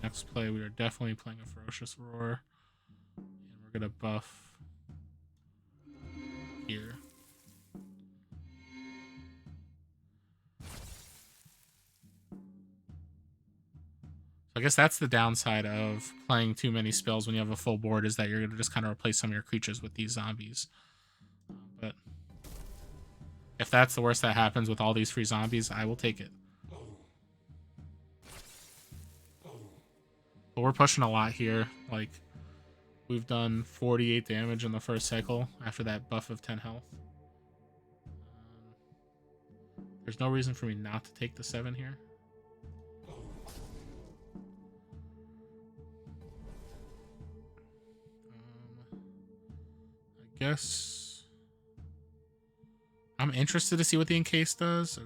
Next play, we are definitely playing a Ferocious Roar. And we're going to buff here. I guess that's the downside of playing too many spells when you have a full board, is that you're going to just kind of replace some of your creatures with these zombies. But if that's the worst that happens with all these free zombies, I will take it. But we're pushing a lot here. Like, we've done 48 damage in the first cycle after that buff of 10 health. There's no reason for me not to take the 7 here. I guess I'm interested to see what the Encase does. So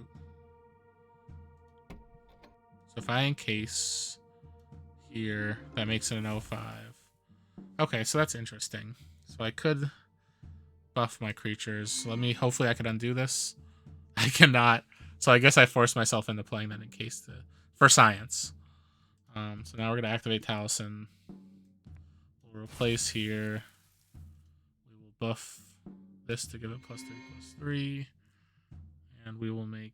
if I Encase here, that makes it an 0-5. Okay, so that's interesting. So I could buff my creatures. Hopefully I could undo this. I cannot. So I guess I forced myself into playing that Encase for science. So now we're going to activate Taliesin. We'll replace here. Buff this to give it +3/+3, and we will make,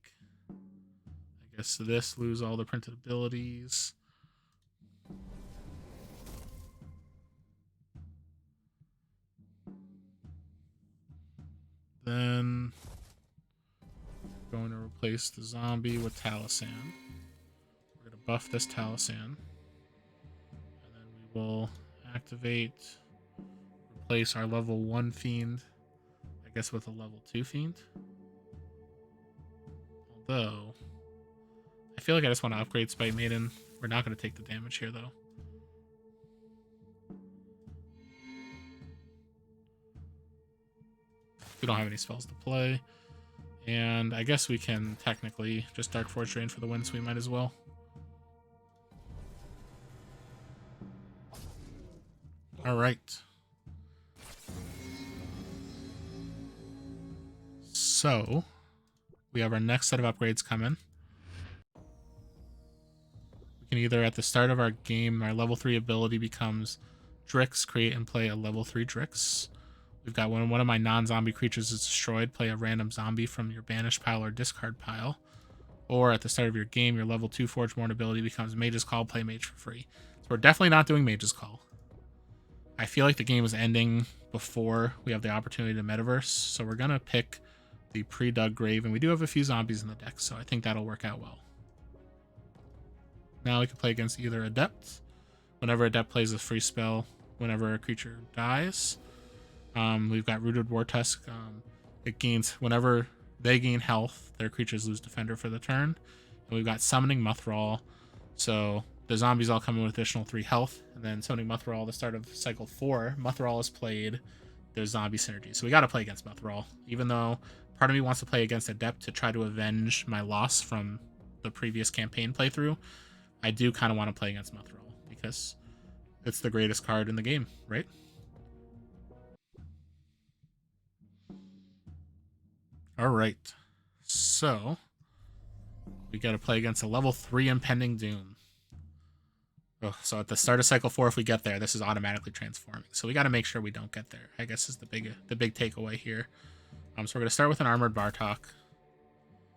I guess, this lose all the printed abilities. Then we're going to replace the zombie with Taliesin. We're going to buff this Taliesin, and then we will activate. Replace our level 1 Fiend, I guess, with a level 2 Fiend. Although, I feel like I just want to upgrade Spite Maiden. We're not going to take the damage here, though. We don't have any spells to play. And I guess we can technically just Dark Forge Drain for the win, so we might as well. Alright. So, we have our next set of upgrades coming. We can either, at the start of our game, our level 3 ability becomes Drix, create and play a level 3 Drix. We've got when one of my non-zombie creatures is destroyed, play a random zombie from your banish pile or discard pile. Or at the start of your game, your level 2 Forge Morn ability becomes Mage's Call, play Mage for free. So we're definitely not doing Mage's Call. I feel like the game is ending before we have the opportunity to metaverse, so we're gonna pick the pre-dug grave, and we do have a few zombies in the deck, so I think that'll work out well. Now we can play against either Adept. Whenever Adept plays a free spell, whenever a creature dies, we've got Rooted War Tusk. It gains whenever they gain health, their creatures lose Defender for the turn. And we've got Summoning Muthral, so the zombies all come in with additional 3 health, and then Summoning Muthral at the start of cycle 4. Muthral is played. There's zombie synergy, so we got to play against Muthral, even though part of me wants to play against Adept to try to avenge my loss from the previous campaign playthrough. I do kind of want to play against Muthral because it's the greatest card in the game, right? All right, so we got to play against a level 3 Impending Doom. Oh, so at the start of cycle 4, if we get there, this is automatically transforming. So we got to make sure we don't get there, I guess, is the big takeaway here. So we're going to start with an Armored Bartok,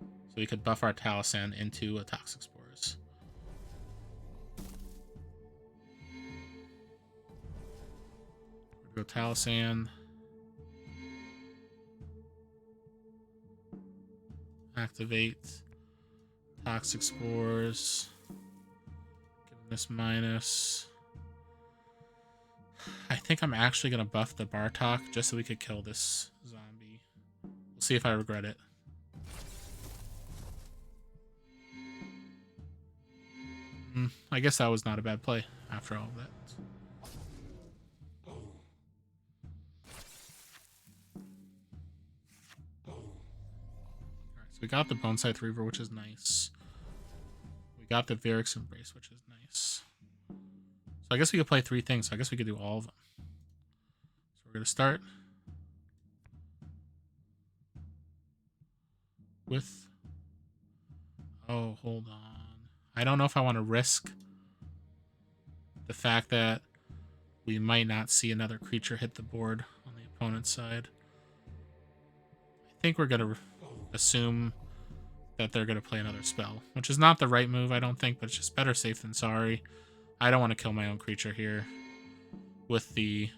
so we could buff our Talison into a Toxic Spores. We'll go Talison. Activate Toxic Spores. Give them this minus. I think I'm actually going to buff the Bartok just so we could kill this zombie. We'll see if I regret it. I guess that was not a bad play after all of that. We got the Bonescythe Reaver, which is nice. We got the Varric's Embrace, which is nice. So I guess we could play 3 things. So I guess we could do all of them. So we're going to start with... Oh, hold on. I don't know if I want to risk the fact that we might not see another creature hit the board on the opponent's side. I think we're going to assume that they're going to play another spell, which is not the right move, I don't think, but it's just better safe than sorry. I don't want to kill my own creature here with the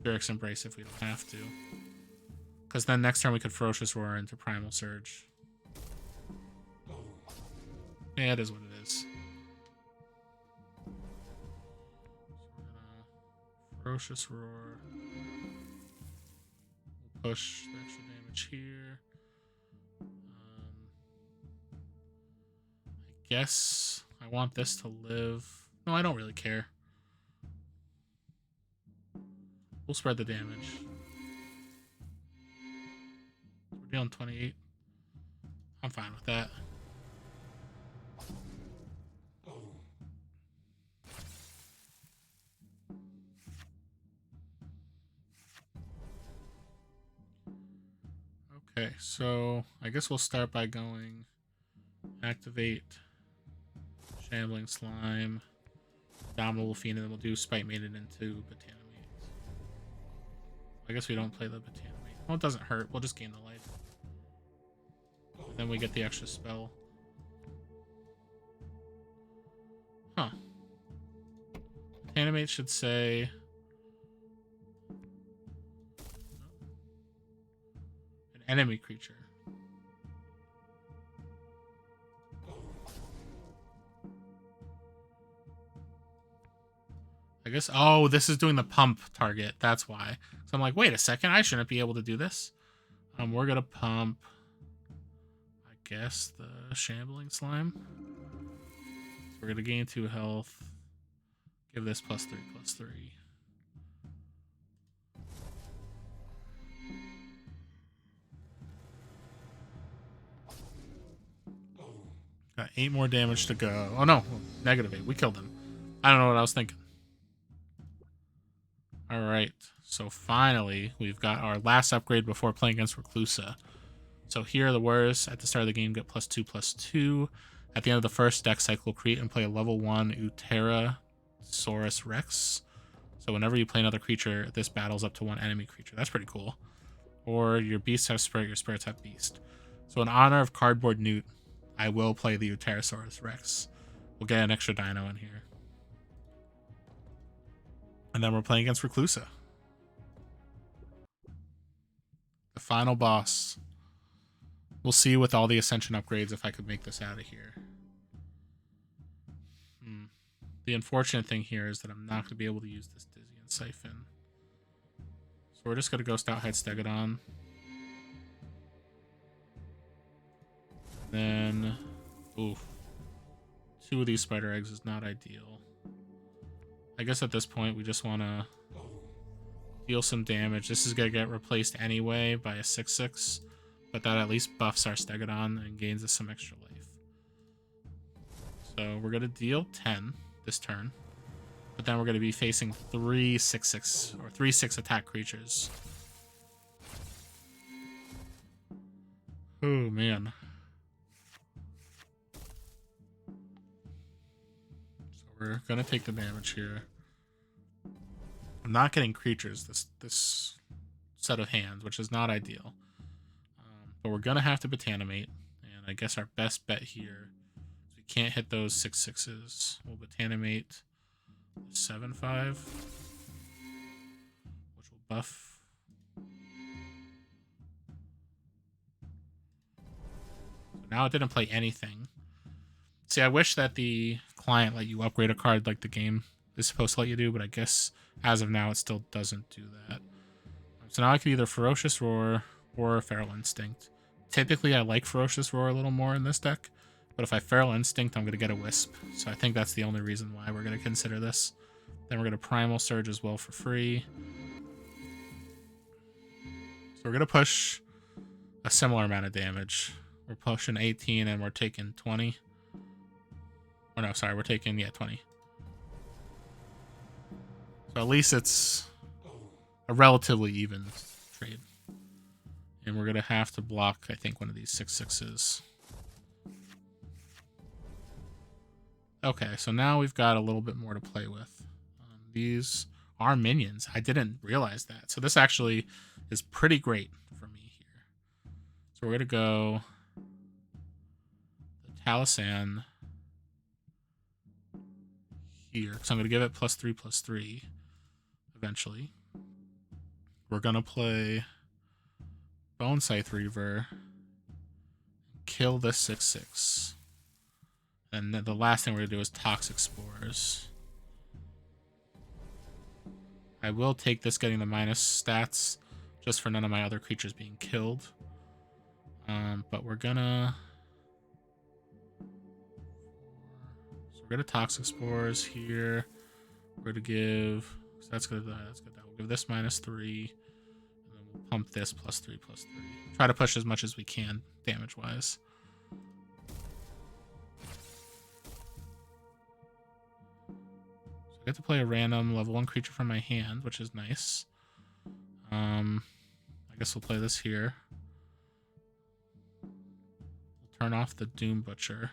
Varric's Embrace if we don't have to, because then next turn we could Ferocious Roar into Primal Surge. Yeah, it is what it is. So we're gonna Ferocious Roar. We'll push the extra damage here. I guess I want this to live. No, I don't really care. We'll spread the damage. We're dealing 28. I'm fine with that. Okay, so I guess we'll start by going activate Shambling Slime, Dominable Fiend, and then we'll do Spite Maiden into Botanimate. I guess we don't play the Botanimate. Well, it doesn't hurt. We'll just gain the life. And then we get the extra spell. Huh. Botanimate should say... an enemy creature. I guess, oh, this is doing the pump target. That's why. So I'm like, wait a second, I shouldn't be able to do this. We're gonna pump, I guess, the Shambling Slime. So we're gonna gain 2 health. Give this +3/+3. Got 8 more damage to go. Oh no, -8. We killed him. I don't know what I was thinking. Alright, so finally, we've got our last upgrade before playing against Reclusa. So here are the words. At the start of the game, get +2/+2. At the end of the first deck cycle, create and play a level 1 Uterasaurus Rex. So whenever you play another creature, this battles up to 1 enemy creature. That's pretty cool. Or your beasts have spirit, your spirits have beast. So in honor of Cardboard Newt, I will play the Uterasaurus Rex. We'll get an extra dino in here. And then we're playing against Reclusa. The final boss. We'll see with all the Ascension upgrades if I could make this out of here. The unfortunate thing here is that I'm not going to be able to use this Dizzy and Siphon. So we're just going to go Stout-Hide Stegodon. Then, oof. 2 of these Spider Eggs is not ideal. I guess at this point we just want to deal some damage. This is going to get replaced anyway by a 6/6, but that at least buffs our Stegodon and gains us some extra life. So we're going to deal 10 this turn, but then we're going to be facing 3 6/6 or 3 6 attack creatures. Oh man. So we're going to take the damage here. I'm not getting creatures this set of hands, which is not ideal. But we're going to have to Botanimate, and I guess our best bet here is we can't hit those 6/6s. We'll Botanimate 7/5, which will buff. So now it didn't play anything. See, I wish that the client let you upgrade a card like the game is supposed to let you do, but I guess as of now it still doesn't do that. So now I could either Ferocious Roar or Feral Instinct. Typically I like Ferocious Roar a little more in this deck, but if I Feral Instinct I'm going to get a Wisp. So I think that's the only reason why we're going to consider this. Then we're going to Primal Surge as well for free. So we're going to push a similar amount of damage. We're pushing 18 and we're taking 20. Or no, sorry, we're taking, 20. So at least it's a relatively even trade. And we're going to have to block, I think, one of these 6/6s. Okay, so now we've got a little bit more to play with. These are minions. I didn't realize that. So this actually is pretty great for me here. So we're going to go the Talasan here, because I'm going to give it +3/+3 eventually. We're going to play Bone Scythe Reaver, kill this 6/6. And then the last thing we're going to do is Toxic Spores. I will take this getting the minus stats just for none of my other creatures being killed. But we're gonna... So we're gonna Toxic Spores here. We're gonna give... So that's good. That's good. We'll give this -3. And then we'll pump this +3/+3. Try to push as much as we can damage-wise. I get to play a random level 1 creature from my hand, which is nice. I guess we'll play this here. We'll turn off the Doom Butcher.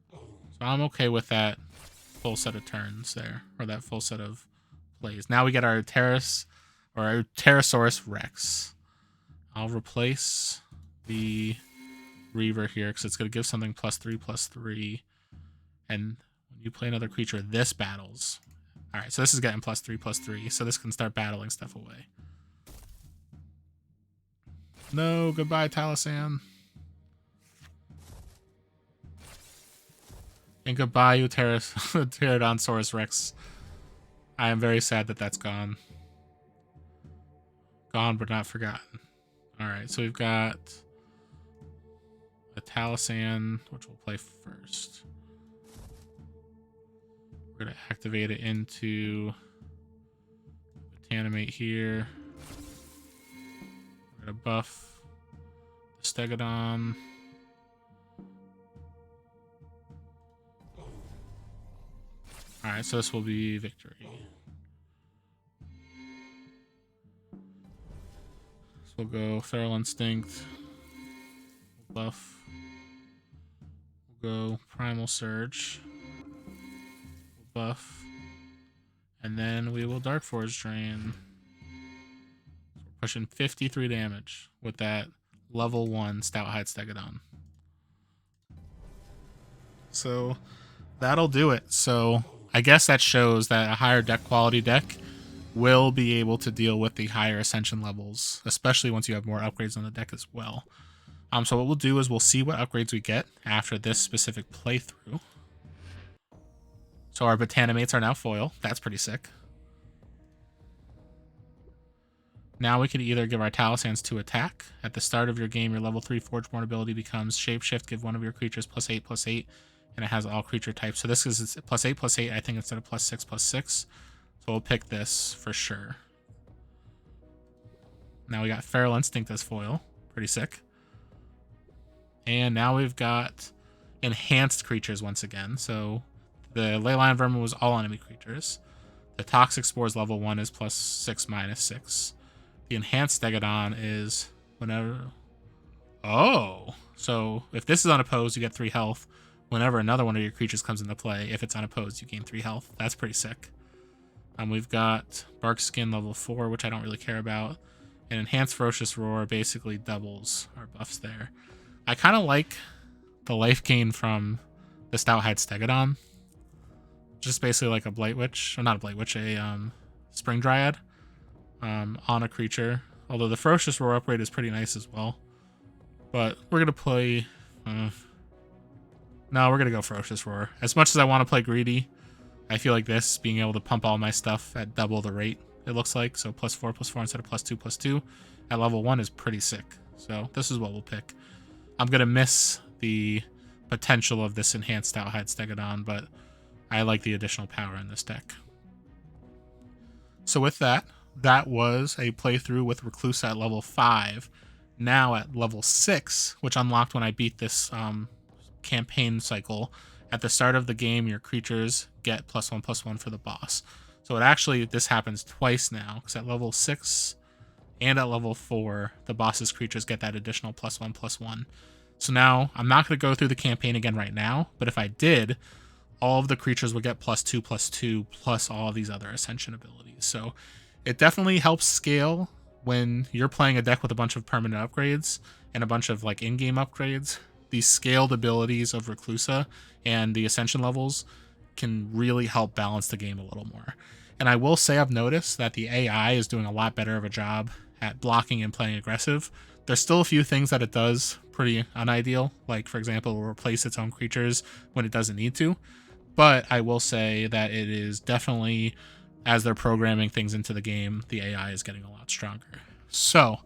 So I'm okay with that full set of turns there, or that full set of plays. Now we get our our Pterosaurus Rex. I'll replace the Reaver here because it's going to give something +3/+3. And when you play another creature, this battles. Alright, so this is getting +3/+3, so this can start battling stuff away. No, goodbye, Talasan. And goodbye, you Pterodonsaurus Rex. I am very sad that that's gone. Gone but not forgotten. Alright, so we've got a Talasan, which we'll play first. We're going to activate it into Botanimate here. We're going to buff the Stegodon. Alright, so this will be victory. So we'll go Feral Instinct. We'll buff. We'll go Primal Surge. Buff, and then we will Dark Force Drain. So we're pushing 53 damage with that level 1 Stout-Hide Stegodon. So that'll do it. So I guess that shows that a higher deck quality deck will be able to deal with the higher Ascension levels, especially once you have more upgrades on the deck as well. So what we'll do is we'll see what upgrades we get after this specific playthrough. So our Botanimates are now foil. That's pretty sick. Now we could either give our Talismans to attack. At the start of your game, your level 3 Forgeborn ability becomes Shapeshift. Give one of your creatures +8/+8, and it has all creature types. So this is +8/8, I think, instead of +6/6. So we'll pick this for sure. Now we got Feral Instinct as foil. Pretty sick. And now we've got enhanced creatures once again. So the Leyline Vermin was all enemy creatures. The Toxic Spores level 1 is +6/-6. The enhanced Stegodon is whenever... Oh! So if this is unopposed, you get 3 health. Whenever another one of your creatures comes into play, if it's unopposed, you gain 3 health. That's pretty sick. We've got Bark Skin level 4, which I don't really care about. And Enhanced Ferocious Roar basically doubles our buffs there. I kind of like the life gain from the Stout-Hide Stegodon. Just basically like a Blight Witch, or not a Blight Witch, a Spring Dryad on a creature. Although the Ferocious Roar upgrade is pretty nice as well. But we're going to play... no, we're going to go Ferocious Roar. As much as I want to play Greedy, I feel like this, being able to pump all my stuff at double the rate, it looks like. So +4/+4 instead of +2/+2 at level 1 is pretty sick. So this is what we'll pick. I'm going to miss the potential of this enhanced Stout-Hide Stegodon, but I like the additional power in this deck. So with that, that was a playthrough with Reclusa at level 5. Now at level 6, which unlocked when I beat this campaign cycle. At the start of the game, your creatures get +1/+1 for the boss. So it actually, this happens twice now, because at level 6 and at level 4, the boss's creatures get that additional +1/+1. So now, I'm not going to go through the campaign again right now, but if I did, all of the creatures would get +2/+2, plus all of these other Ascension abilities. So it definitely helps scale when you're playing a deck with a bunch of permanent upgrades and a bunch of like in-game upgrades. These scaled abilities of Reclusa and the Ascension levels can really help balance the game a little more. And I will say I've noticed that the AI is doing a lot better of a job at blocking and playing aggressive. There's still a few things that it does pretty unideal, like for example, it will replace its own creatures when it doesn't need to. But I will say that it is definitely, as they're programming things into the game, the AI is getting a lot stronger. So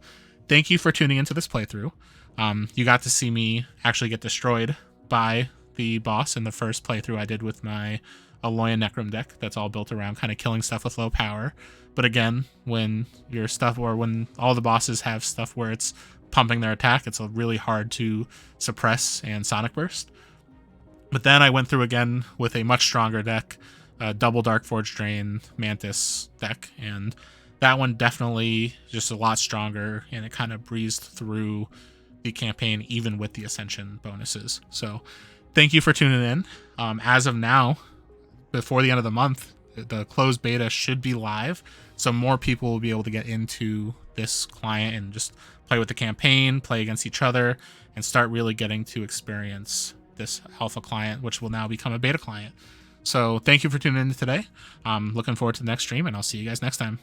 thank you for tuning into this playthrough. You got to see me actually get destroyed by the boss in the first playthrough I did with my Aloyan Necrom deck that's all built around kind of killing stuff with low power. But again, when your stuff, or when all the bosses have stuff where it's pumping their attack, it's really hard to suppress and Sonic Burst. But then I went through again with a much stronger deck, double Darkforge Drain Mantis deck, and that one definitely just a lot stronger, and it kind of breezed through the campaign even with the Ascension bonuses. So thank you for tuning in. As of now, before the end of the month, the closed beta should be live, so more people will be able to get into this client and just play with the campaign, play against each other, and start really getting to experience this alpha client, which will now become a beta client. So thank you for tuning in today. I'm looking forward to the next stream, and I'll see you guys next time.